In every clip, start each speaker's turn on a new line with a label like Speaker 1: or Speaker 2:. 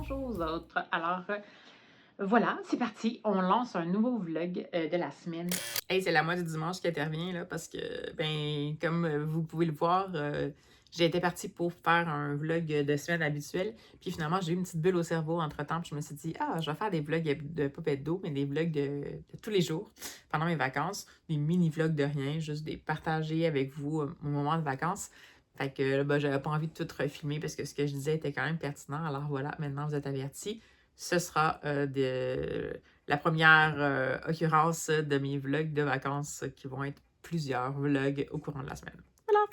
Speaker 1: bonjour aux autres. Alors, voilà, c'est parti. On lance un nouveau vlog de la semaine.
Speaker 2: Hey, c'est la moi du dimanche qui intervient, là, parce que, ben, comme vous pouvez le voir, j'ai été partie pour faire un vlog de semaine habituelle. Puis finalement, j'ai eu une petite bulle au cerveau entre-temps. Puis je me suis dit, ah, je vais faire des vlogs de pas d'eau, mais des vlogs de tous les jours pendant mes vacances. Des mini-vlogs de rien, juste des partager avec vous au moment de vacances. Fait que là, ben, j'avais pas envie de tout refilmer parce que ce que je disais était quand même pertinent. Alors voilà, maintenant vous êtes avertis. Ce sera la première occurrence de mes vlogs de vacances qui vont être plusieurs vlogs au courant de la semaine. Voilà!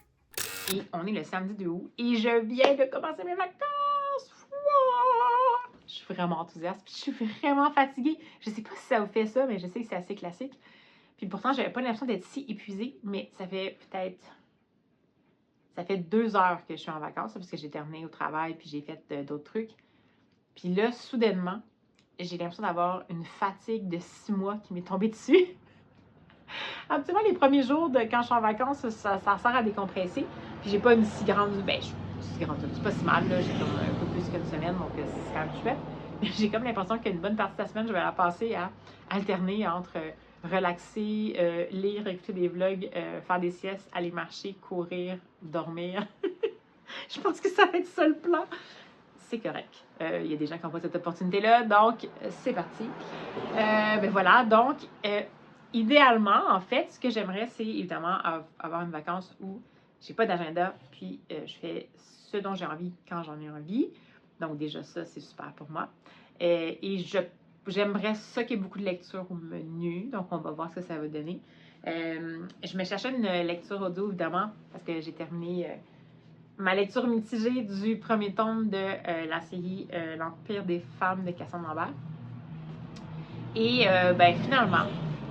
Speaker 1: Et on est le samedi 2 août et je viens de commencer mes vacances. Wouah! Je suis vraiment enthousiaste, puis je suis vraiment fatiguée. Je sais pas si ça vous fait ça, mais je sais que c'est assez classique. Puis pourtant, j'avais pas l'impression d'être si épuisée, mais ça fait peut-être... Ça fait 2 heures que je suis en vacances, parce que j'ai terminé au travail, puis j'ai fait d'autres trucs. Puis là, soudainement, j'ai l'impression d'avoir une fatigue de 6 mois qui m'est tombée dessus. Habituellement, les premiers jours de quand je suis en vacances, ça sert à décompresser. Puis j'ai pas une si grande. Ben, si grande. C'est pas si mal, là. J'ai comme un peu plus qu'une semaine, donc c'est quand même chouette. Mais j'ai comme l'impression qu'une bonne partie de la semaine, je vais la passer à alterner entre relaxer, lire, écouter des vlogs, faire des siestes, aller marcher, courir, dormir. Je pense que ça va être ça le plan. C'est correct. Il y a des gens qui n'ont pas cette opportunité-là, donc c'est parti. Ben voilà, donc idéalement, en fait, ce que j'aimerais, c'est évidemment avoir une vacance où j'ai pas d'agenda, puis je fais ce dont j'ai envie quand j'en ai envie. Donc déjà ça, c'est super pour moi. Et j'aimerais ça qu'il y ait beaucoup de lecture au menu, donc on va voir ce que ça va donner. Je me cherchais une lecture audio, évidemment, parce que j'ai terminé ma lecture mitigée du premier tome de la série L'Empire des femmes de Cassandre Lambert. Et ben finalement,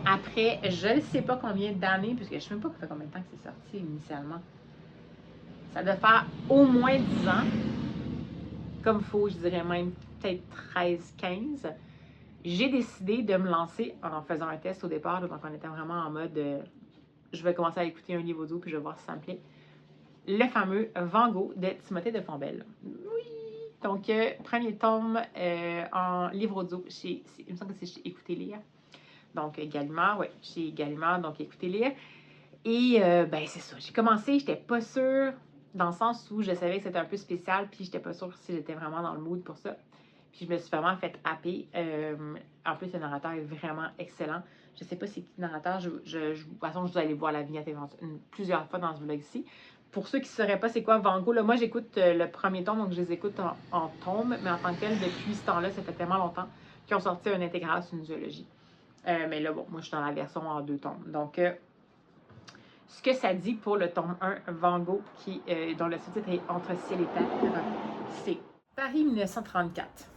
Speaker 1: après je ne sais pas combien d'années, puisque je ne sais même pas ça fait combien de temps que c'est sorti initialement. Ça doit faire au moins 10 ans, comme il faut, je dirais même peut-être 13-15. J'ai décidé de me lancer en faisant un test au départ, donc on était vraiment en mode je vais commencer à écouter un livre audio puis je vais voir si ça me plaît. Le fameux Van Gogh de Timothée de Fontbelle. Oui! Donc, premier tome en livre audio, il me semble que c'est chez Écouter Lire. Donc, Gallimard, oui, chez Gallimard, donc Écouter Lire. Et, ben, c'est ça. J'ai commencé, j'étais pas sûre, dans le sens où je savais que c'était un peu spécial, puis j'étais pas sûre si j'étais vraiment dans le mood pour ça. Puis je me suis vraiment fait happer. En plus, le narrateur est vraiment excellent. Je sais pas c'est qui le narrateur. De toute façon, je dois aller voir la vignette plusieurs fois dans ce vlog-ci. Pour ceux qui ne sauraient pas c'est quoi Van Gogh, là, moi j'écoute le premier tome, donc je les écoute en tome, mais en tant que tel, depuis ce temps-là, ça fait tellement longtemps qu'ils ont sorti un intégral sur une zoologie. Mais là, bon, moi je suis dans la version en 2 tomes. Donc, ce que ça dit pour le tome 1, Van Gogh, dont le sous-titre est Entre ciel et terre, c'est Paris 1934.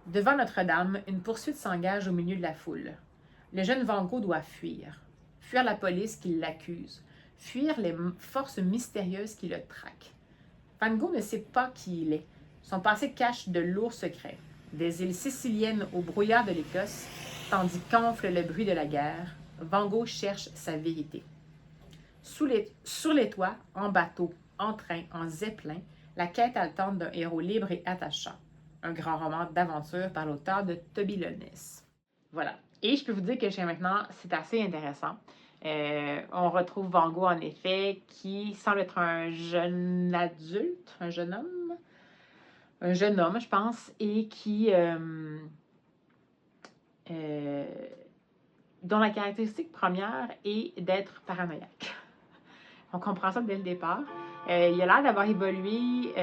Speaker 1: Devant Notre-Dame, une poursuite s'engage au milieu de la foule. Le jeune Van Gogh doit fuir. Fuir la police qui l'accuse. Fuir les forces mystérieuses qui le traquent. Van Gogh ne sait pas qui il est. Son passé cache de lourds secrets. Des îles siciliennes au brouillard de l'Écosse, tandis qu'enfle le bruit de la guerre, Van Gogh cherche sa vérité. Sur les toits, en bateau, en train, en zeppelin, la quête haletante d'un héros libre et attachant. Un grand roman d'aventure par l'auteur de Toby Lones. Voilà. Et je peux vous dire que jusqu'à maintenant, c'est assez intéressant. On retrouve Van Gogh, en effet, qui semble être un jeune adulte, un jeune homme, je pense, et dont la caractéristique première est d'être paranoïaque. On comprend ça dès le départ. Il a l'air d'avoir évolué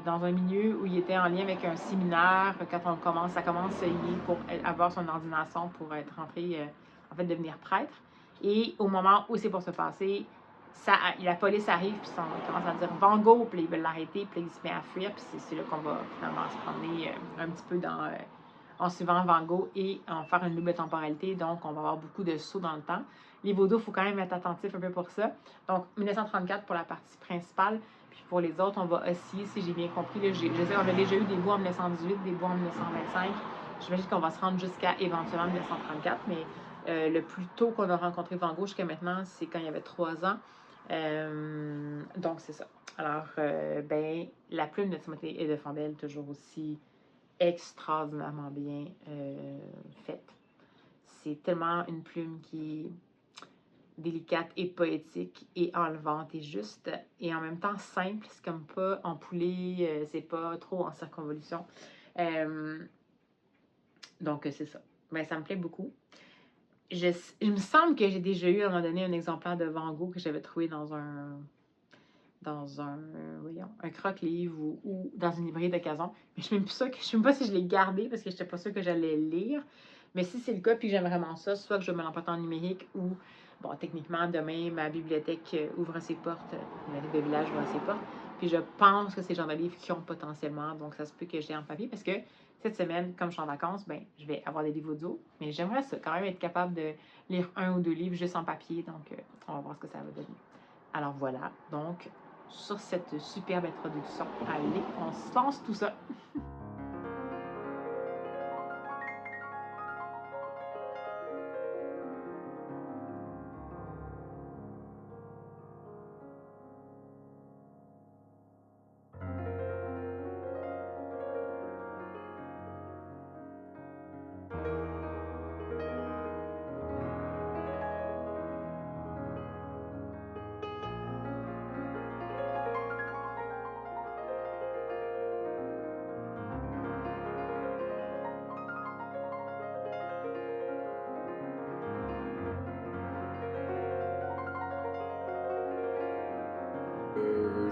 Speaker 1: dans un milieu où il était en lien avec un séminaire. Quand ça commence, il est pour avoir son ordination pour être rentré, en fait, devenir prêtre. Et au moment où c'est pour se passer, la police arrive, puis on commence à dire Van Gogh, puis ils veulent l'arrêter, puis il se met à fuir, puis c'est là qu'on va finalement se promener un petit peu en suivant Van Gogh et en faire une double temporalité. Donc, on va avoir beaucoup de sauts dans le temps. Les Vaudoux, il faut quand même être attentif un peu pour ça. Donc, 1934 pour la partie principale. Puis pour les autres, on va osciller, si j'ai bien compris. Là, je sais qu'on a déjà eu des bouts en 1918, des bouts en 1925. J'imagine qu'on va se rendre jusqu'à éventuellement 1934, mais le plus tôt qu'on a rencontré Van Gogh jusqu'à maintenant, c'est quand il y avait 3 ans. Donc, c'est ça. Alors, ben, la plume de Timothée et de Fontbelle, toujours aussi extraordinairement bien faite. C'est tellement une plume qui est délicate et poétique et enlevante et juste et en même temps simple. C'est comme pas empoulé, c'est pas trop en circonvolution. Donc, c'est ça. Ben, ça me plaît beaucoup. Il me semble que j'ai déjà eu à un moment donné un exemplaire de Van Gogh que j'avais trouvé dans un voyons, un croque-livre ou dans une librairie d'occasion. Mais je ne suis même pas si je l'ai gardé parce que je n'étais pas sûre que j'allais le lire. Mais si c'est le cas puis que j'aime vraiment ça, soit que je me l'emporte en numérique ou, bon, techniquement, demain, ma bibliothèque ouvre ses portes, ma livre de village ouvre ses portes. Puis je pense que c'est le genre de livres qui ont potentiellement, donc ça se peut que je l'ai en papier parce que cette semaine, comme je suis en vacances, ben, je vais avoir des livres audio. Mais j'aimerais ça, quand même être capable de lire 1 ou 2 livres juste en papier. Donc, on va voir ce que ça va donner. Alors voilà, donc sur cette superbe introduction, allez, on se lance tout ça.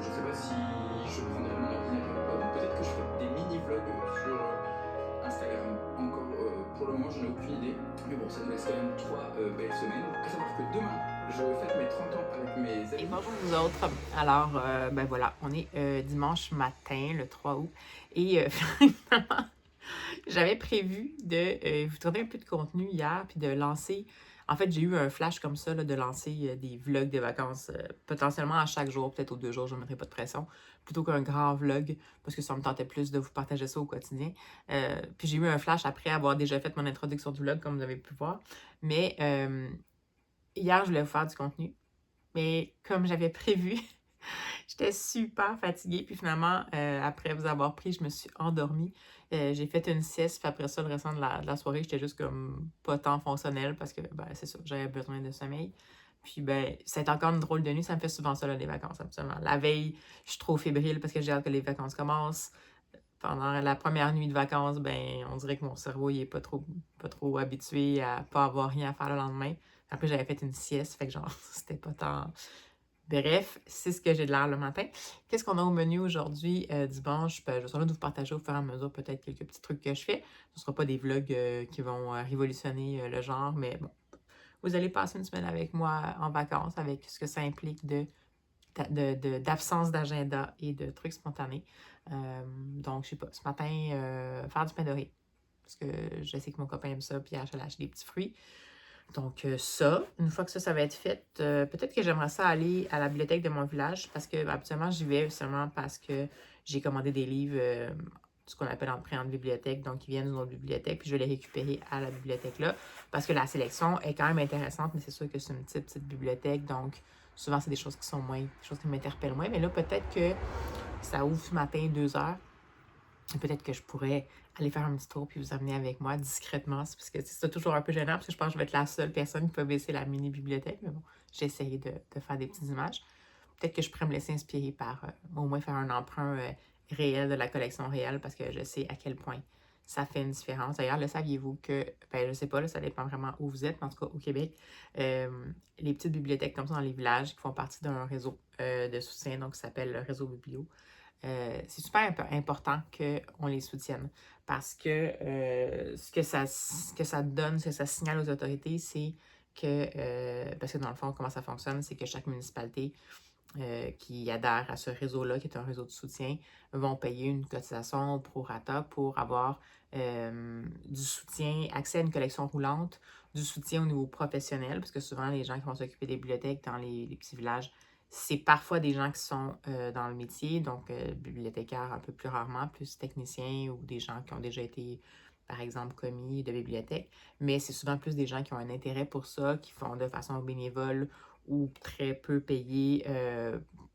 Speaker 3: Je sais pas si je prendrai mon ordinateur ou pas, donc peut-être que je ferai des mini-vlogs sur Instagram. Encore pour le moment, j'en ai aucune idée. Mais bon, ça nous laisse quand même 3 belles semaines. À savoir que demain, je fête mes 30 ans avec mes amis.
Speaker 2: Et bonjour vous autres. Alors, ben voilà, on est dimanche matin, le 3 août. Et finalement, j'avais prévu de vous tourner un peu de contenu hier, puis de lancer. En fait, j'ai eu un flash comme ça, là, de lancer des vlogs de vacances, potentiellement à chaque jour, peut-être aux 2 jours, je ne mettrai pas de pression, plutôt qu'un grand vlog, parce que ça me tentait plus de vous partager ça au quotidien. Puis j'ai eu un flash après avoir déjà fait mon introduction du vlog, comme vous avez pu voir. Mais hier, je voulais vous faire du contenu. Mais comme j'avais prévu, j'étais super fatiguée. Puis finalement, après vous avoir pris, je me suis endormie. J'ai fait une sieste. Puis après ça, le restant de la soirée, j'étais juste comme pas tant fonctionnelle parce que, ben, c'est ça, j'avais besoin de sommeil. Puis, ben, c'est encore une drôle de nuit. Ça me fait souvent ça, là, les vacances, absolument. La veille, je suis trop fébrile parce que j'ai hâte que les vacances commencent. Pendant la première nuit de vacances, ben, on dirait que mon cerveau, il est pas trop habitué à pas avoir rien à faire le lendemain. Après, j'avais fait une sieste, fait que genre, c'était pas tant. Bref, c'est ce que j'ai de l'air le matin. Qu'est-ce qu'on a au menu aujourd'hui, dimanche? Ben, je vais sûrement vous partager au fur et à mesure peut-être quelques petits trucs que je fais. Ce ne sera pas des vlogs qui vont révolutionner le genre, mais bon, vous allez passer une semaine avec moi en vacances avec ce que ça implique d'absence d'agenda et de trucs spontanés. Donc, je sais pas, ce matin, faire du pain doré. Parce que je sais que mon copain aime ça, puis je vais acheter des petits fruits. Donc, ça, une fois que ça va être fait, peut-être que j'aimerais ça aller à la bibliothèque de mon village parce que habituellement, j'y vais seulement parce que j'ai commandé des livres, ce qu'on appelle en bibliothèque, donc ils viennent d'une autre bibliothèque, puis je vais les récupérer à la bibliothèque là parce que la sélection est quand même intéressante, mais c'est sûr que c'est une petite bibliothèque, donc souvent, c'est des choses qui sont moins, des choses qui m'interpellent moins. Mais là, peut-être que ça ouvre ce matin 2 heures. Peut-être que je pourrais aller faire un petit tour puis vous amener avec moi discrètement. Parce que c'est toujours un peu gênant parce que je pense que je vais être la seule personne qui peut baisser la mini-bibliothèque. Mais bon, j'ai essayé de faire des petites images. Peut-être que je pourrais me laisser inspirer par au moins faire un emprunt réel de la collection réelle parce que je sais à quel point ça fait une différence. D'ailleurs, le saviez-vous que, ben je sais pas, là, ça dépend vraiment où vous êtes, mais en tout cas au Québec, les petites bibliothèques comme ça dans les villages qui font partie d'un réseau de soutien, donc qui s'appelle le réseau Biblio. C'est super important qu'on les soutienne parce que ce que ça donne, ce que ça signale aux autorités, c'est que, parce que dans le fond, comment ça fonctionne, c'est que chaque municipalité qui adhèrent à ce réseau-là, qui est un réseau de soutien, vont payer une cotisation au prorata pour avoir du soutien, accès à une collection roulante, du soutien au niveau professionnel, parce que souvent, les gens qui vont s'occuper des bibliothèques dans les petits villages, c'est parfois des gens qui sont dans le métier, donc bibliothécaires un peu plus rarement, plus techniciens ou des gens qui ont déjà été, par exemple, commis de bibliothèque, mais c'est souvent plus des gens qui ont un intérêt pour ça, qui font de façon bénévole ou très peu payés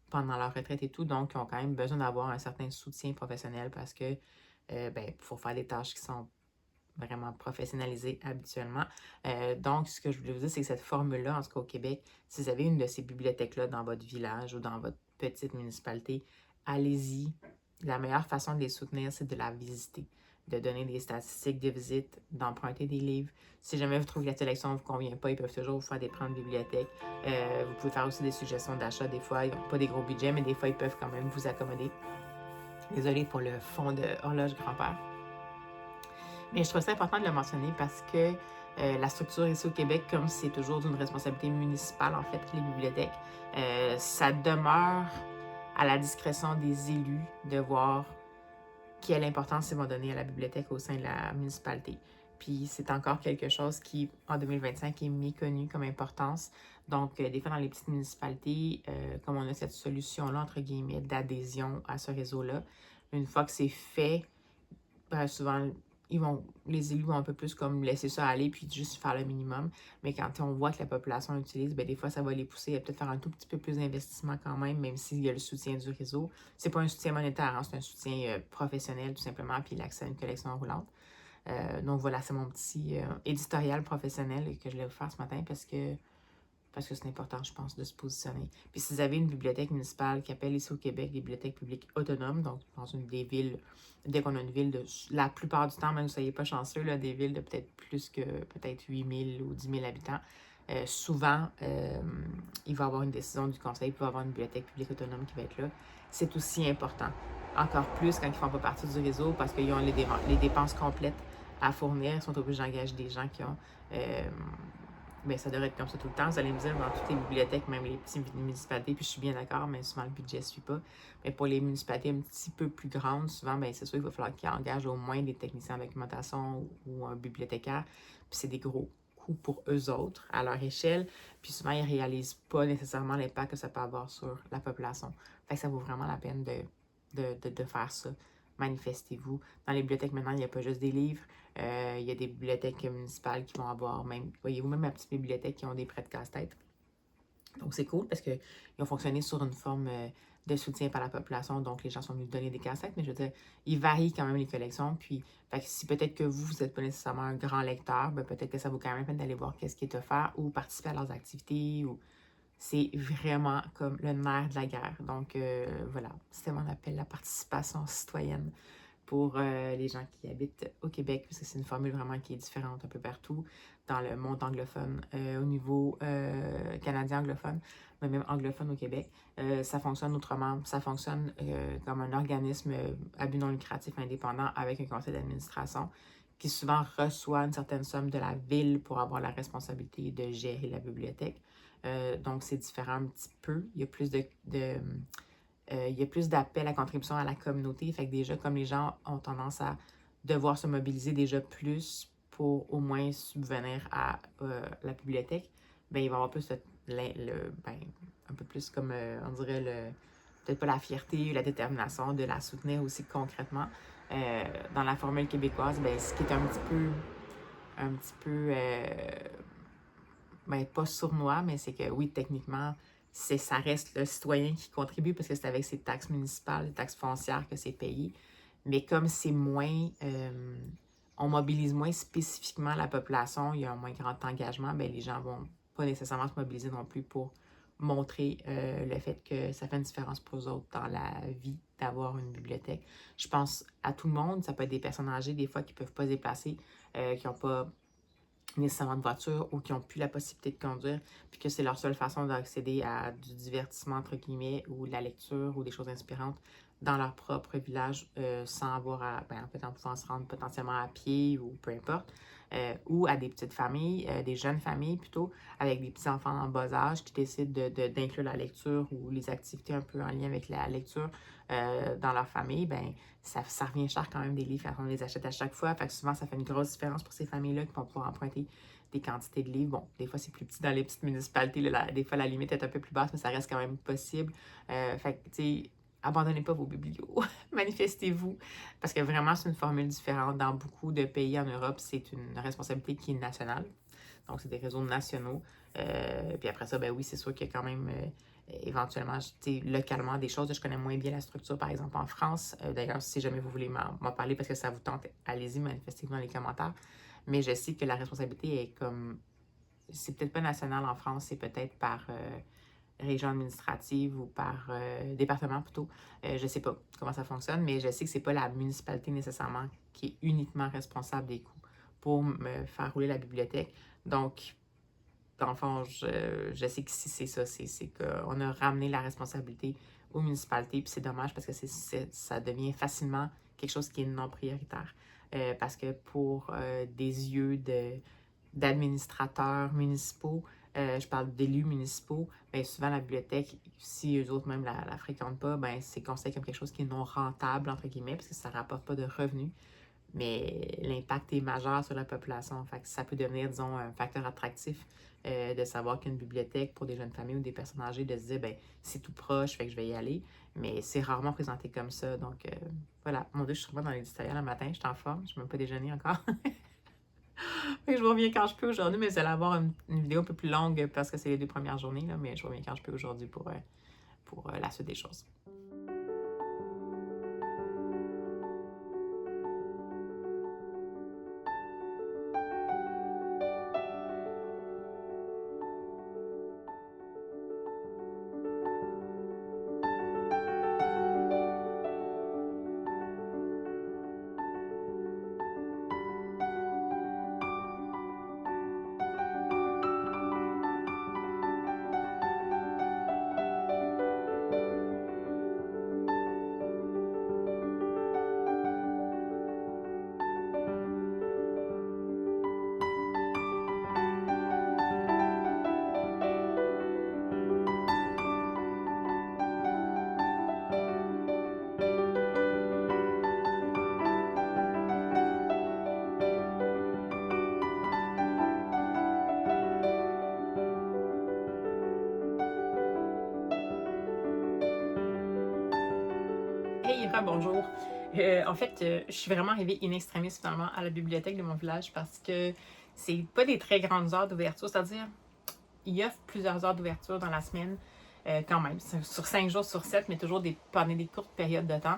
Speaker 2: pendant leur retraite et tout, donc ils ont quand même besoin d'avoir un certain soutien professionnel parce que pour faire des tâches qui sont vraiment professionnalisées habituellement. Donc, ce que je voulais vous dire, c'est que cette formule-là, en tout cas au Québec, si vous avez une de ces bibliothèques-là dans votre village ou dans votre petite municipalité, allez-y. La meilleure façon de les soutenir, c'est de la visiter, de donner des statistiques de visite, d'emprunter des livres. Si jamais vous trouvez que la sélection ne vous convient pas, ils peuvent toujours vous faire des plans de bibliothèque. Vous pouvez faire aussi des suggestions d'achat. Des fois, ils n'ont pas des gros budgets, mais des fois, ils peuvent quand même vous accommoder. Désolée pour le fond de Horloge Grand-Père. Mais je trouve ça important de le mentionner parce que la structure ici au Québec, comme c'est toujours d'une responsabilité municipale, en fait, les bibliothèques, ça demeure à la discrétion des élus de voir quelle importance ils vont donner à la bibliothèque au sein de la municipalité. Puis c'est encore quelque chose qui, en 2025, est méconnu comme importance. Donc, des fois, dans les petites municipalités, comme on a cette solution-là, entre guillemets, d'adhésion à ce réseau-là, une fois que c'est fait, souvent, les élus vont un peu plus comme laisser ça aller puis juste faire le minimum. Mais quand on voit que la population utilise, des fois, ça va les pousser à peut-être faire un tout petit peu plus d'investissement quand même s'il y a le soutien du réseau. C'est pas un soutien monétaire, hein, c'est un soutien professionnel tout simplement, puis l'accès à une collection roulante. Donc voilà, c'est mon petit éditorial professionnel que je voulais vous faire ce matin parce que c'est important, je pense, de se positionner. Puis si vous avez une bibliothèque municipale qui appelle ici au Québec des bibliothèques publiques autonomes, donc dans une des villes, dès qu'on a une ville la plupart du temps, même si vous ne soyez pas chanceux, là, des villes de peut-être plus que peut-être 8 000 ou 10 000 habitants, souvent, il va y avoir une décision du conseil, il va y avoir une bibliothèque publique autonome qui va être là. C'est aussi important. Encore plus quand ils ne font pas partie du réseau parce qu'ils ont les dépenses complètes à fournir, ils sont obligés d'engager des gens qui ont... ça devrait être comme ça tout le temps. Vous allez me dire, dans toutes les bibliothèques, même les petites municipalités, puis je suis bien d'accord, mais souvent le budget ne suit pas. Mais pour les municipalités un petit peu plus grandes, souvent, c'est sûr qu'il va falloir qu'ils engagent au moins des techniciens en documentation ou un bibliothécaire. Puis c'est des gros coûts pour eux autres, à leur échelle. Puis souvent, ils ne réalisent pas nécessairement l'impact que ça peut avoir sur la population. Fait que ça vaut vraiment la peine de faire ça. Manifestez-vous. Dans les bibliothèques, maintenant, il n'y a pas juste des livres. Il y a des bibliothèques municipales qui vont avoir même, voyez-vous, même ma petite bibliothèque qui ont des prêts de casse-tête. Donc, c'est cool parce qu'ils ont fonctionné sur une forme de soutien par la population. Donc, les gens sont venus donner des cassettes, mais je veux dire, ils varient quand même les collections. Puis, si peut-être que vous n'êtes pas nécessairement un grand lecteur, peut-être que ça vaut quand même la peine d'aller voir qu'est-ce qui est offert ou participer à leurs activités. C'est vraiment comme le nerf de la guerre. Donc, voilà, c'était mon appel, la participation citoyenne pour les gens qui habitent au Québec, parce que c'est une formule vraiment qui est différente un peu partout dans le monde anglophone, au niveau canadien anglophone, mais même anglophone au Québec. Ça fonctionne autrement. Ça fonctionne comme un organisme à but non lucratif indépendant avec un conseil d'administration qui souvent reçoit une certaine somme de la ville pour avoir la responsabilité de gérer la bibliothèque. Donc, c'est différent un petit peu. Il y a plus il y a plus d'appels à contribution à la communauté. Fait que déjà, comme les gens ont tendance à devoir se mobiliser déjà plus pour au moins subvenir à la bibliothèque, il va y avoir plus un peu plus comme, on dirait, peut-être pas la fierté ou la détermination de la soutenir aussi concrètement. Dans la formule québécoise, ce qui est un petit peu pas sournois, mais c'est que oui, techniquement, ça reste le citoyen qui contribue parce que c'est avec ses taxes municipales, les taxes foncières que c'est payé. Mais comme c'est moins, on mobilise moins spécifiquement la population, il y a un moins grand engagement, les gens vont pas nécessairement se mobiliser non plus pour montrer le fait que ça fait une différence pour eux autres dans la vie d'avoir une bibliothèque. Je pense à tout le monde, ça peut être des personnes âgées des fois qui ne peuvent pas se déplacer, qui n'ont pas nécessairement de voiture ou qui n'ont plus la possibilité de conduire, puis que c'est leur seule façon d'accéder à du divertissement, entre guillemets, ou de la lecture ou des choses inspirantes dans leur propre village sans avoir à, en pouvant se rendre potentiellement à pied ou peu importe, ou à des petites familles, des jeunes familles plutôt, avec des petits-enfants en bas âge qui décident d'inclure la lecture ou les activités un peu en lien avec la lecture dans leur famille, ça revient cher quand même des livres quand on les achète à chaque fois. Fait que souvent, ça fait une grosse différence pour ces familles-là qui vont pouvoir emprunter des quantités de livres. Bon, des fois, c'est plus petit dans les petites municipalités. Des fois, la limite est un peu plus basse, mais ça reste quand même possible. Fait que, tu sais, abandonnez pas vos biblios. Manifestez-vous. Parce que vraiment, c'est une formule différente. Dans beaucoup de pays en Europe, c'est une responsabilité qui est nationale. Donc, c'est des réseaux nationaux. Puis après ça, oui, c'est sûr qu'il y a quand même éventuellement, localement, des choses. Je connais moins bien la structure, par exemple, en France. D'ailleurs, si jamais vous voulez m'en parler parce que ça vous tente, allez-y, manifestez-vous dans les commentaires. Mais je sais que la responsabilité est comme... C'est peut-être pas national en France, c'est peut-être par région administrative ou par département plutôt. Je sais pas comment ça fonctionne, mais je sais que c'est pas la municipalité nécessairement qui est uniquement responsable des coûts pour me faire rouler la bibliothèque. Donc, dans le fond, je sais que si c'est ça, c'est qu'on a ramené la responsabilité aux municipalités, puis c'est dommage parce que ça devient facilement quelque chose qui est non prioritaire. Parce que pour des yeux d'administrateurs municipaux, je parle d'élus municipaux, bien souvent la bibliothèque, si eux autres même la fréquentent pas, ben c'est considéré comme quelque chose qui est non rentable, entre guillemets, parce que ça ne rapporte pas de revenus. Mais l'impact est majeur sur la population. Fait que ça peut devenir, disons, un facteur attractif de savoir qu'une bibliothèque pour des jeunes familles ou des personnes âgées, de se dire, ben c'est tout proche, fait que je vais y aller. Mais c'est rarement présenté comme ça. Donc, voilà. Mon Dieu, je suis vraiment dans l'éditorial le matin, je suis en forme, je n'ai même pas déjeuné encore. Je vous reviens quand je peux aujourd'hui, mais vous allez avoir une vidéo un peu plus longue parce que c'est les 2 premières journées, là, mais je reviens quand je peux aujourd'hui pour la suite des choses. Hey, bonjour. En fait, je suis vraiment arrivée in extremis finalement à la bibliothèque de mon village parce que c'est pas des très grandes heures d'ouverture, c'est-à-dire il offre plusieurs heures d'ouverture dans la semaine quand même, sur 5 jours sur 7, mais toujours pendant des courtes périodes de temps.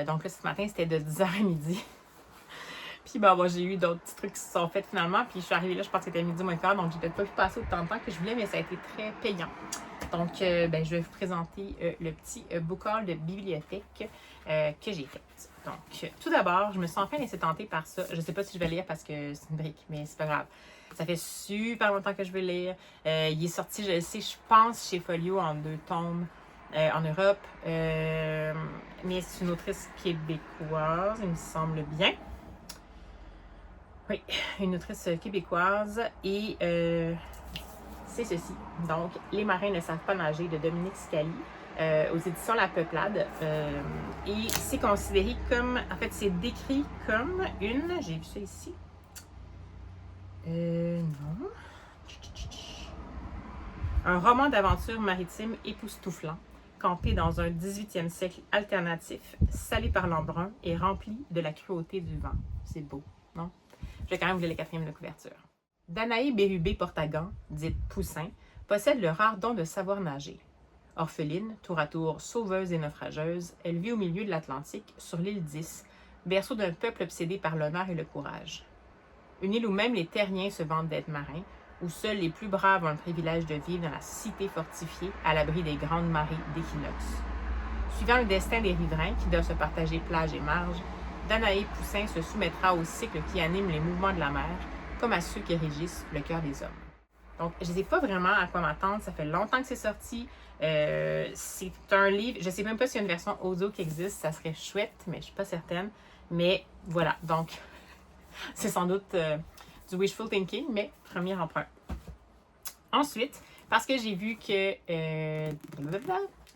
Speaker 2: Donc là, ce matin, c'était de 10h à midi. Puis bon, j'ai eu d'autres petits trucs qui se sont faits finalement, puis je suis arrivée là, je pense que c'était midi moins quart, donc j'ai peut-être pas pu passer autant de temps que je voulais, mais ça a été très payant. Donc, je vais vous présenter le petit book haul de bibliothèque que j'ai fait. Donc, tout d'abord, je me suis enfin laissée tenter par ça. Je ne sais pas si je vais lire parce que c'est une brique, mais c'est pas grave. Ça fait super longtemps que je veux lire. Il est sorti, je le sais, je pense, chez Folio en 2 tomes en Europe. Mais c'est une autrice québécoise, il me semble bien. Oui, une autrice québécoise. Et c'est ceci. Donc, Les marins ne savent pas nager de Dominique Scali aux éditions La Peuplade. Et c'est considéré comme, en fait, c'est décrit comme une, j'ai vu ça ici. Non. Un roman d'aventure maritime époustouflant, campé dans un 18e siècle alternatif, salé par l'embrun et rempli de la cruauté du vent. C'est beau, non? Je vais quand même vous lire la 4e de couverture. Danaé Bérubé-Portagan, dite Poussin, possède le rare don de savoir nager. Orpheline, tour à tour sauveuse et naufrageuse, elle vit au milieu de l'Atlantique, sur l'île 10, berceau d'un peuple obsédé par l'honneur et le courage. Une île où même les terriens se vantent d'être marins, où seuls les plus braves ont le privilège de vivre dans la cité fortifiée à l'abri des grandes marées d'équinoxe. Suivant le destin des riverains qui doivent se partager plage et marge, Danaé Poussin se soumettra au cycle qui anime les mouvements de la mer, comme à ceux qui régissent le cœur des hommes. Donc, je ne sais pas vraiment à quoi m'attendre. Ça fait longtemps que c'est sorti. C'est un livre, je ne sais même pas s'il y a une version audio qui existe. Ça serait chouette, mais je ne suis pas certaine. Mais voilà, donc, c'est sans doute du wishful thinking, mais premier emprunt. Ensuite, parce que j'ai vu que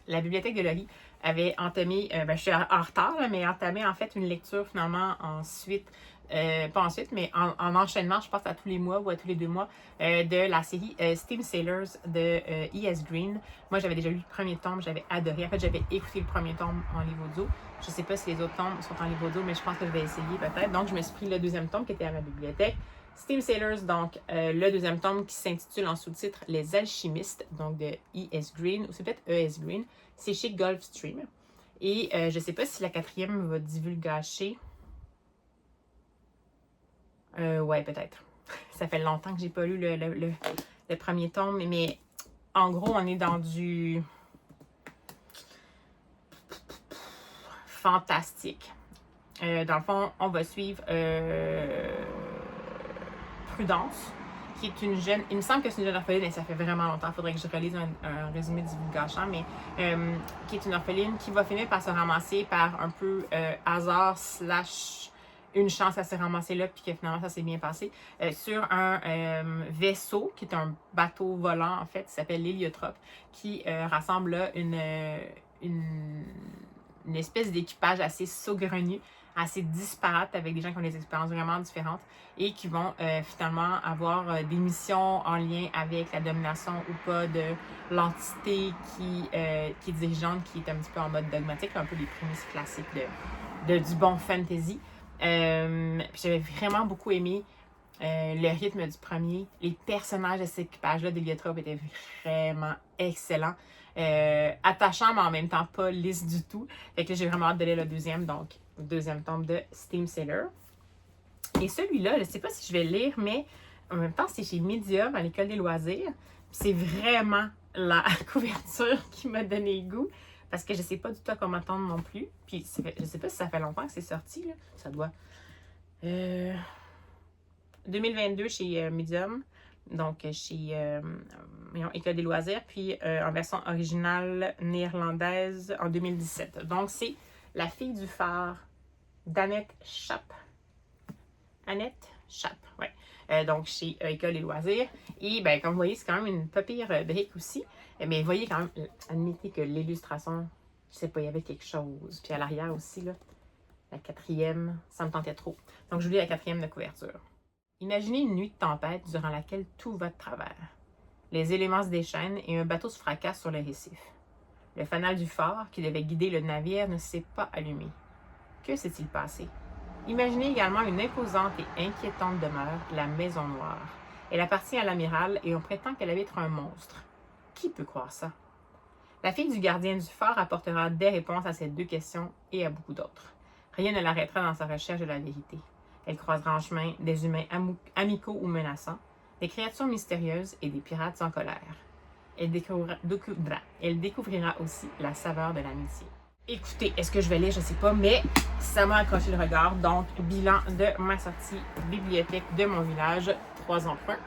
Speaker 2: la bibliothèque de Laurie avait entamé, je suis en retard, là, mais entamé en fait une lecture finalement ensuite, pas ensuite, mais en enchaînement, je pense à tous les mois ou à tous les 2 mois, de la série Steam Sailors de E.S. Green. Moi, j'avais déjà lu le premier tome, j'avais adoré. En fait, j'avais écouté le premier tome en livre audio. Je ne sais pas si les autres tomes sont en livre audio, mais je pense que je vais essayer peut-être. Donc, je me suis pris le 2e tome qui était à ma bibliothèque. Steam Sailors, donc le deuxième tome qui s'intitule en sous-titre Les Alchimistes, donc de E.S. Green, ou c'est peut-être E.S. Green, c'est chez Gulfstream. Et je ne sais pas si la quatrième va divulgacher. Ouais, peut-être. Ça fait longtemps que j'ai pas lu le premier tome, mais en gros, on est dans du fantastique. Dans le fond, on va suivre Prudence, qui est une jeune, il me semble que c'est une jeune orpheline, et ça fait vraiment longtemps, il faudrait que je relise un résumé divulgation, mais qui est une orpheline qui va finir par se ramasser par un peu hasard / une chance à se ramasser là, puis que finalement ça s'est bien passé, sur un vaisseau, qui est un bateau volant en fait, qui s'appelle l'Héliotrope, qui rassemble là une espèce d'équipage assez saugrenu, assez disparate, avec des gens qui ont des expériences vraiment différentes et qui vont finalement avoir des missions en lien avec la domination ou pas de l'entité qui est dirigeante, qui est un petit peu en mode dogmatique, un peu les prémices classiques du bon fantasy. J'avais vraiment beaucoup aimé le rythme du premier. Les personnages de cet équipage-là d'Héliotrope étaient vraiment excellents. Attachant, mais en même temps pas lisse du tout. Fait que là, j'ai vraiment hâte de lire le deuxième, donc le deuxième tome de Steam Sailor. Et celui-là, je ne sais pas si je vais le lire, mais en même temps, c'est chez Medium, à l'École des loisirs. C'est vraiment la couverture qui m'a donné goût, parce que je ne sais pas du tout à quoi m'attendre non plus. Puis je ne sais pas si ça fait longtemps que c'est sorti, là. Ça doit... 2022 chez Medium. Donc, chez École des loisirs, puis en version originale néerlandaise en 2017. Donc, c'est La fille du phare d'Annette Schaap. Annette Schaap, ouais. Donc, chez École des loisirs. Et, ben, comme vous voyez, c'est quand même une pas pire brique aussi. Mais vous voyez quand même, admettez que l'illustration, je sais pas, il y avait quelque chose. Puis à l'arrière aussi, là, la quatrième, ça me tentait trop. Donc, je vous lis la quatrième de couverture. Imaginez une nuit de tempête durant laquelle tout va de travers. Les éléments se déchaînent et un bateau se fracasse sur le récif. Le fanal du phare, qui devait guider le navire, ne s'est pas allumé. Que s'est-il passé? Imaginez également une imposante et inquiétante demeure, la Maison Noire. Elle appartient à l'amiral et on prétend qu'elle habite un monstre. Qui peut croire ça? La fille du gardien du phare apportera des réponses à ces deux questions et à beaucoup d'autres. Rien ne l'arrêtera dans sa recherche de la vérité. Elle croisera en chemin des humains amicaux ou menaçants, des créatures mystérieuses et des pirates en colère. Elle découvrira aussi la saveur de l'amitié. Écoutez, est-ce que je vais lire? Je ne sais pas, mais ça m'a accroché le regard. Donc, bilan de ma sortie bibliothèque de mon village, 3 emprunts.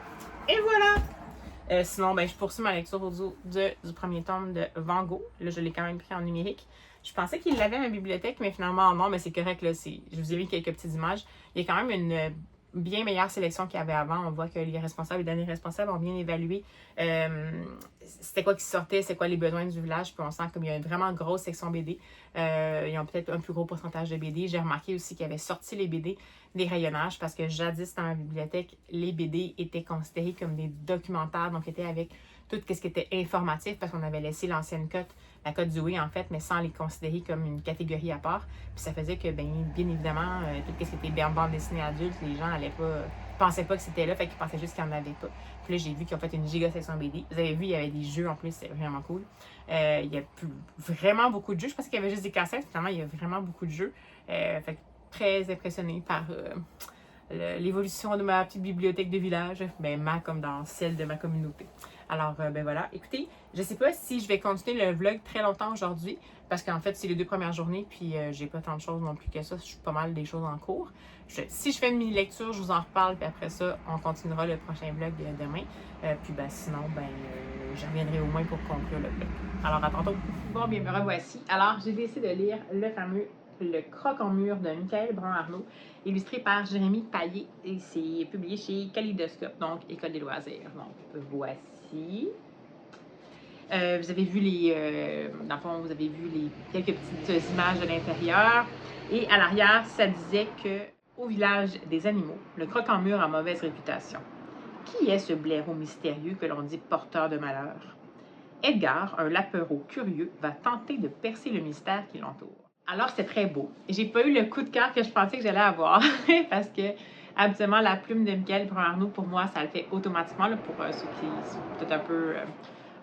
Speaker 2: Et voilà! Sinon, ben, je poursuis ma lecture audio du premier tome de Van Gogh. Là, je l'ai quand même pris en numérique. Je pensais qu'il l'avait à ma bibliothèque, mais finalement, non, mais c'est correct, là. Je vous ai mis quelques petites images. Il y a quand même une bien meilleure sélection qu'il y avait avant. On voit que les responsables, les derniers responsables ont bien évalué c'était quoi qui sortait, c'est quoi les besoins du village. Puis on sent qu'il y a une vraiment grosse section BD. Ils ont peut-être un plus gros pourcentage de BD. J'ai remarqué aussi qu'ils avaient sorti les BD des rayonnages parce que jadis, dans ma bibliothèque, les BD étaient considérés comme des documentaires, donc étaient avec tout ce qui était informatif parce qu'on avait laissé l'ancienne cote, la cote du oui en fait, mais sans les considérer comme une catégorie à part. Puis ça faisait que, bien évidemment, tout ce qui était bande dessinée adulte, les gens pensaient pas que c'était là, fait qu'ils pensaient juste qu'il n'y en avait pas. Puis là, j'ai vu qu'ils ont fait une giga section BD. Vous avez vu, il y avait des jeux en plus, c'est vraiment cool. Il y a vraiment beaucoup de jeux. Je pensais qu'il y avait juste des cassettes, finalement, il y a vraiment beaucoup de jeux. Fait que très impressionnée par l'évolution de ma petite bibliothèque de village, comme dans celle de ma communauté. Alors, ben voilà, écoutez, je sais pas si je vais continuer le vlog très longtemps aujourd'hui, parce qu'en fait, c'est les 2 premières journées, puis j'ai pas tant de choses non plus que ça, je suis pas mal des choses en cours. Si je fais une mini-lecture, je vous en reparle, puis après ça, on continuera le prochain vlog demain. Puis sinon, je reviendrai au moins pour conclure le vlog. Alors, à tantôt. Bon, bien, me revoici. Alors, j'ai décidé de lire le fameux Le Croque-en-Mur de Michael Brun-Arnaud, illustré par Jérémy Paillé, et c'est publié chez Kaléidoscope, donc École des loisirs. Donc, voici. Vous avez vu dans le fond, vous avez vu quelques petites images de l'intérieur. Et à l'arrière, ça disait que au village des animaux, le croque-en-mur a mauvaise réputation. Qui est ce blaireau mystérieux que l'on dit porteur de malheur? Edgar, un lapereau curieux, va tenter de percer le mystère qui l'entoure. Alors, c'est très beau. J'ai pas eu le coup de cœur que je pensais que j'allais avoir parce que
Speaker 1: Habituellement, la plume de Michael Brun-Arnaud, pour moi, ça le fait automatiquement, là, pour ceux qui sont peut-être un peu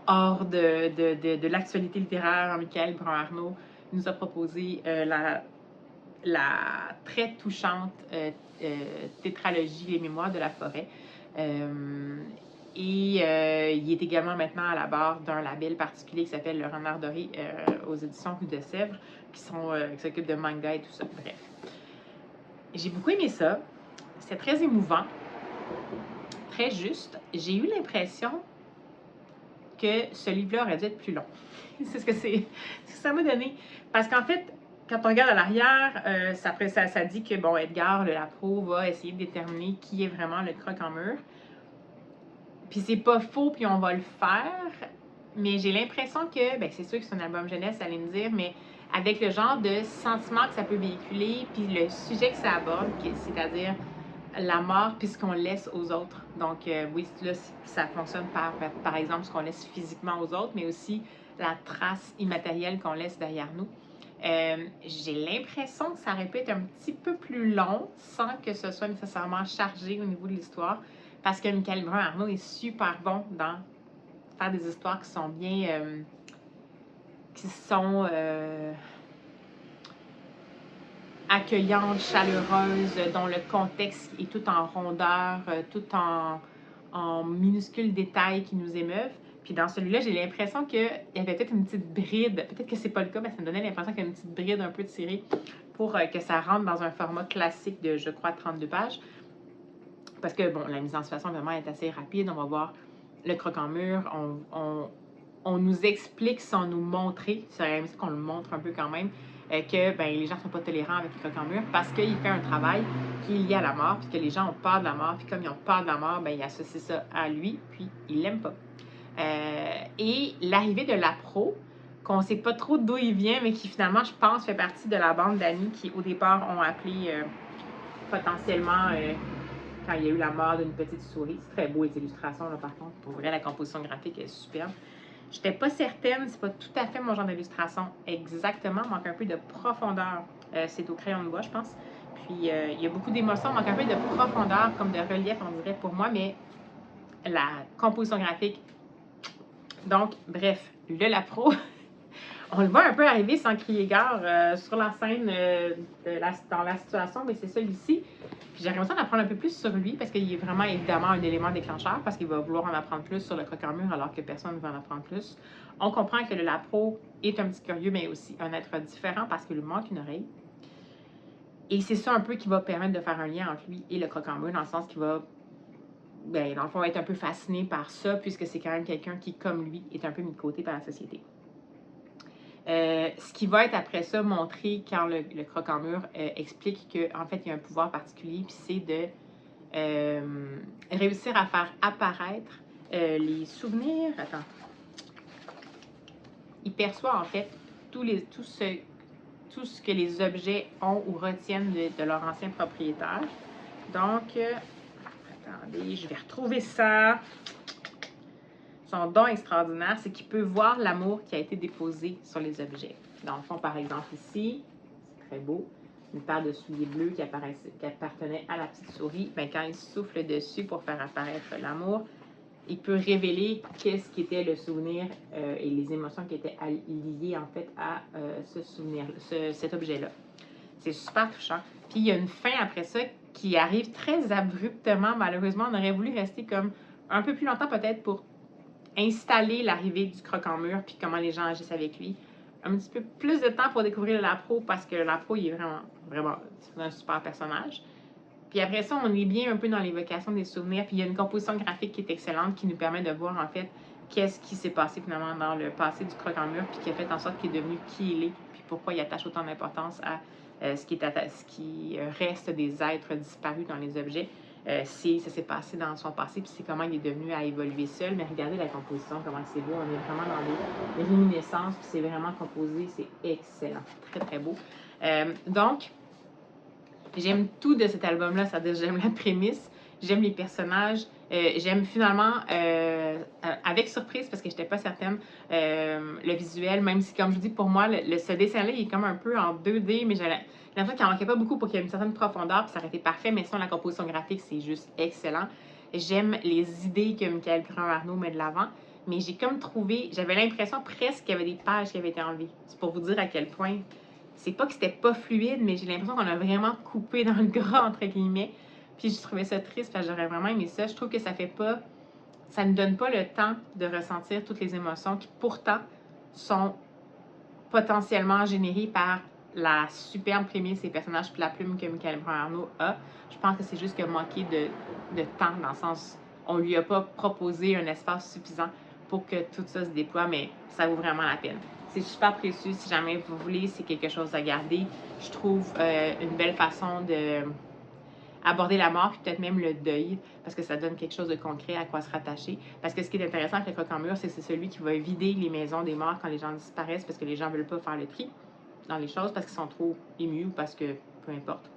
Speaker 1: hors de l'actualité littéraire. Michael Brun-Arnaud nous a proposé la très touchante tétralogie Les Mémoires de la forêt. Il est également maintenant à la barre d'un label particulier qui s'appelle Le Renard Doré aux éditions Rue de Sèvres, qui s'occupent de manga et tout ça. Bref. J'ai beaucoup aimé ça. C'était très émouvant, très juste. J'ai eu l'impression que ce livre-là aurait dû être plus long. C'est ce que ça m'a donné. Parce qu'en fait, quand on regarde à l'arrière, ça dit que, bon, Edgar Lapro va essayer de déterminer qui est vraiment le croque-en-mur. Puis c'est pas faux, puis on va le faire. Mais j'ai l'impression que, ben c'est sûr que c'est un album jeunesse, ça allait me dire, mais avec le genre de sentiment que ça peut véhiculer, puis le sujet que ça aborde, c'est-à-dire la mort, puis ce qu'on laisse aux autres. Donc, oui, là, ça fonctionne par exemple, ce qu'on laisse physiquement aux autres, mais aussi la trace immatérielle qu'on laisse derrière nous. J'ai l'impression que ça aurait pu être un petit peu plus long, sans que ce soit nécessairement chargé au niveau de l'histoire, parce que Michael Brun-Arnaud est super bon dans faire des histoires qui sont bien... accueillantes, chaleureuses, dont le contexte est tout en rondeur, tout en minuscules détails qui nous émeuvent. Puis dans celui-là, j'ai l'impression qu'il y avait peut-être une petite bride, peut-être que c'est pas le cas, mais ça me donnait l'impression qu'il y a une petite bride un peu tirée pour que ça rentre dans un format classique de, je crois, 32 pages. Parce que, bon, la mise en situation, vraiment, est assez rapide. On va voir le croque-en-mur. On nous explique sans nous montrer, c'est vrai qu'on le montre un peu quand même, que ben, les gens ne sont pas tolérants avec le croque-en-mur parce qu'il fait un travail qui est lié à la mort, puis que les gens ont peur de la mort, puis comme ils ont peur de la mort, ben, ils associent ça à lui, puis ils ne l'aiment pas. Et l'arrivée de Lapro, qu'on ne sait pas trop d'où il vient, mais qui finalement, je pense, fait partie de la bande d'amis qui, au départ, ont appelé potentiellement... quand il y a eu la mort d'une petite souris. C'est très beau, les illustrations, là, par contre. Pour vrai, la composition graphique est superbe. Je n'étais pas certaine, c'est pas tout à fait mon genre d'illustration exactement, manque un peu de profondeur. C'est au crayon de bois, je pense. Puis, il y a beaucoup d'émotions, manque un peu de profondeur, comme de relief, on dirait, pour moi, mais la composition graphique. Donc, bref, le Lapro, on le voit un peu arriver sans crier gare sur la scène dans la situation, mais c'est celui-ci. Puis j'ai l'impression d'apprendre un peu plus sur lui parce qu'il est vraiment évidemment un élément déclencheur parce qu'il va vouloir en apprendre plus sur le croque-en-mur alors que personne ne veut en apprendre plus. On comprend que le Lapro est un petit curieux, mais aussi un être différent parce qu'il lui manque une oreille. Et c'est ça un peu qui va permettre de faire un lien entre lui et le croque-en-mur dans le sens qu'il va, ben, dans le fond, être un peu fasciné par ça puisque c'est quand même quelqu'un qui, comme lui, est un peu mis de côté par la société. Ce qui va être après ça montré quand le croque-en-mur explique qu'en fait, il y a un pouvoir particulier, puis c'est de réussir à faire apparaître les souvenirs. Attends. Il perçoit en fait tout ce que les objets ont ou retiennent de leur ancien propriétaire. Donc, attendez, je vais retrouver ça. Son don extraordinaire, c'est qu'il peut voir l'amour qui a été déposé sur les objets. Dans le fond, par exemple, ici, c'est très beau, une paire de souliers bleus qui appartenait à la petite souris. Ben, quand il souffle dessus pour faire apparaître l'amour, il peut révéler qu'est-ce qui était le souvenir et les émotions qui étaient liées en fait à ce souvenir, cet objet-là. C'est super touchant. Puis il y a une fin après ça qui arrive très abruptement. Malheureusement, on aurait voulu rester comme un peu plus longtemps peut-être pour installer l'arrivée du croque-en-mur puis comment les gens agissent avec lui. Un petit peu plus de temps pour découvrir le Lapro parce que le Lapro, il est vraiment c'est un super personnage. Puis après ça, on est bien un peu dans l'évocation des souvenirs. Puis il y a une composition graphique qui est excellente qui nous permet de voir en fait qu'est-ce qui s'est passé finalement dans le passé du croque-en-mur puis qui a fait en sorte qu'il est devenu qui il est puis pourquoi il attache autant d'importance à ce qui reste des êtres disparus dans les objets. Ça s'est passé dans son passé, puis c'est comment il est devenu à évoluer seul. Mais regardez la composition, comment c'est beau. On est vraiment dans les réminiscences, puis c'est vraiment composé. C'est excellent. Très, très beau. Donc, j'aime tout de cet album-là. C'est-à-dire, j'aime la prémisse, j'aime les personnages, J'aime finalement, avec surprise, parce que je n'étais pas certaine, le visuel, même si, comme je vous dis, pour moi, ce dessin-là, il est comme un peu en 2D, mais j'ai l'impression qu'il n'en manquait pas beaucoup pour qu'il y ait une certaine profondeur, puis ça aurait été parfait, mais sinon, la composition graphique, c'est juste excellent. J'aime les idées que Michael Pirard-Arnault met de l'avant, mais j'ai comme trouvé, j'avais l'impression presque qu'il y avait des pages qui avaient été enlevées. C'est pour vous dire à quel point, c'est pas que c'était pas fluide, mais j'ai l'impression qu'on a vraiment coupé dans le gras, entre guillemets. Puis je trouvais ça triste parce que j'aurais vraiment aimé ça. Je trouve que ça ne donne pas le temps de ressentir toutes les émotions qui pourtant sont potentiellement générées par la superbe prémisse et personnages puis la plume que Michael Pirard-Arnault a. Je pense que c'est juste qu'il a manqué de temps, dans le sens on lui a pas proposé un espace suffisant pour que tout ça se déploie, mais ça vaut vraiment la peine. C'est super précieux. Si jamais vous voulez, c'est quelque chose à garder. Je trouve une belle façon de aborder la mort, puis peut-être même le deuil, parce que ça donne quelque chose de concret à quoi se rattacher. Parce que ce qui est intéressant avec le croque-en-mur, c'est que c'est celui qui va vider les maisons des morts quand les gens disparaissent, parce que les gens ne veulent pas faire le tri dans les choses, parce qu'ils sont trop émus ou parce que, peu importe.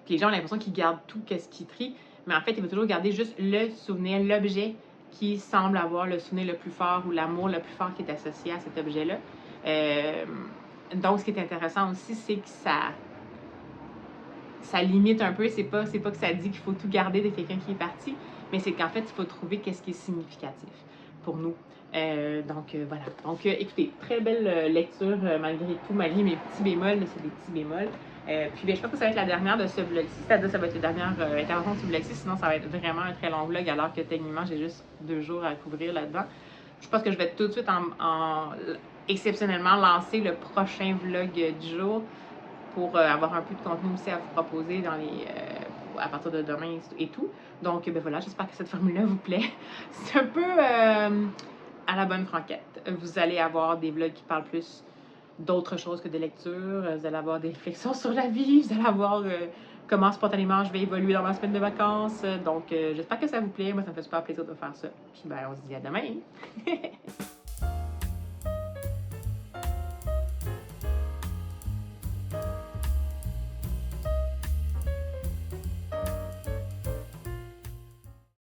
Speaker 1: Puis les gens ont l'impression qu'ils gardent tout ce qu'ils trient, mais en fait, ils veulent toujours garder juste le souvenir, l'objet qui semble avoir le souvenir le plus fort ou l'amour le plus fort qui est associé à cet objet-là. Donc, ce qui est intéressant aussi, c'est que ça limite un peu. C'est pas que ça dit qu'il faut tout garder de quelqu'un qui est parti, mais c'est qu'en fait, il faut trouver qu'est-ce qui est significatif pour nous. Voilà. Donc, écoutez, très belle lecture malgré tout, malgré mes petits bémols, mais c'est des petits bémols. Puis, je pense que ça va être la dernière de ce vlog-ci. C'est-à-dire ça va être la dernière intervention de ce vlog-ci, sinon ça va être vraiment un très long vlog, alors que techniquement, j'ai juste 2 jours à couvrir là-dedans. Je pense que je vais tout de suite exceptionnellement lancer le prochain vlog du jour pour avoir un peu de contenu aussi à vous proposer à partir de demain et tout. Donc, voilà, j'espère que cette formule-là vous plaît. C'est un peu à la bonne franquette. Vous allez avoir des vlogs qui parlent plus d'autres choses que de lecture. Vous allez avoir des réflexions sur la vie. Vous allez avoir comment spontanément je vais évoluer dans ma semaine de vacances. Donc, j'espère que ça vous plaît. Moi, ça me fait super plaisir de faire ça. Puis, on se dit à demain.